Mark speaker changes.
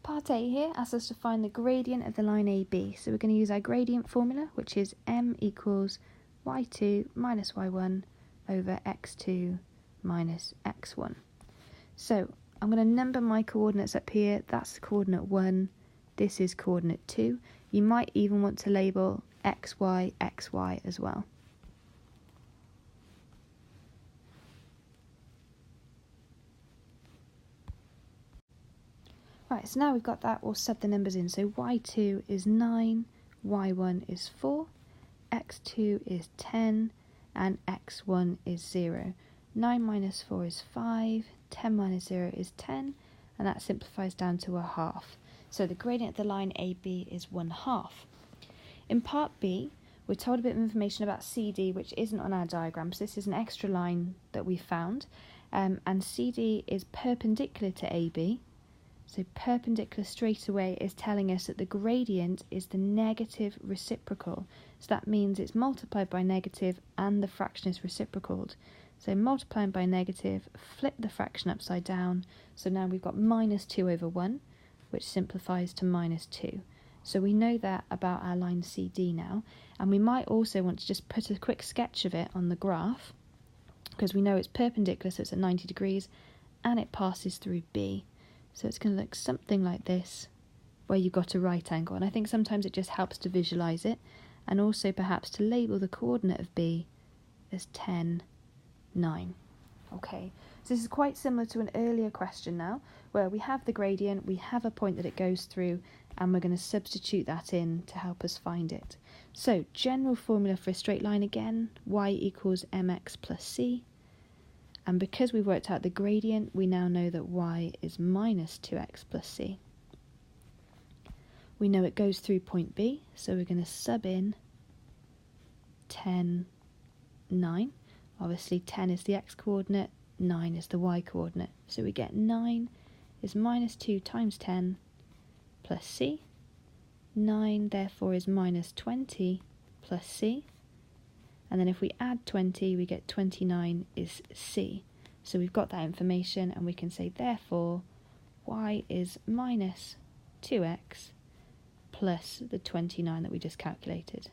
Speaker 1: Part A here asks us to find the gradient of the line AB. So we're going to use our gradient formula, which is m equals y2 minus y1 over x2 minus x1. So I'm going to number my coordinates up here. That's the coordinate 1. This is coordinate 2. You might even want to label xy, xy as well. Right, so now we've got that, we'll sub the numbers in. So y2 is 9, y1 is 4, x2 is 10, and x1 is 0. 9 minus 4 is 5, 10 minus 0 is 10, and that simplifies down to a half. So the gradient of the line AB is 1/2. In part B, we're told a bit of information about CD, which isn't on our diagram, so this is an extra line that we found, and CD is perpendicular to AB. So perpendicular straight away is telling us that the gradient is the negative reciprocal. So that means it's multiplied by negative and the fraction is reciprocaled. So multiplying by negative, flip the fraction upside down. So now we've got minus 2 over 1, which simplifies to minus 2. So we know that about our line CD now. And we might also want to just put a quick sketch of it on the graph, because we know it's perpendicular, so it's at 90 degrees, and it passes through B. So it's going to look something like this, where you've got a right angle. And I think sometimes it just helps to visualise it, and also perhaps to label the coordinate of B as 10, 9. Okay, so this is quite similar to an earlier question now, where we have the gradient, we have a point that it goes through, and we're going to substitute that in to help us find it. So general formula for a straight line again, y equals mx plus c. And because we've worked out the gradient, we now know that y is minus 2x plus c. We know it goes through point B, so we're going to sub in 10, 9. Obviously 10 is the x-coordinate, 9 is the y-coordinate. So we get 9 is minus 2 times 10 plus c. 9 therefore is minus 20 plus c. And then if we add 20, we get 29 is c. So we've got that information, and we can say, therefore, y is minus 2x plus the 29 that we just calculated.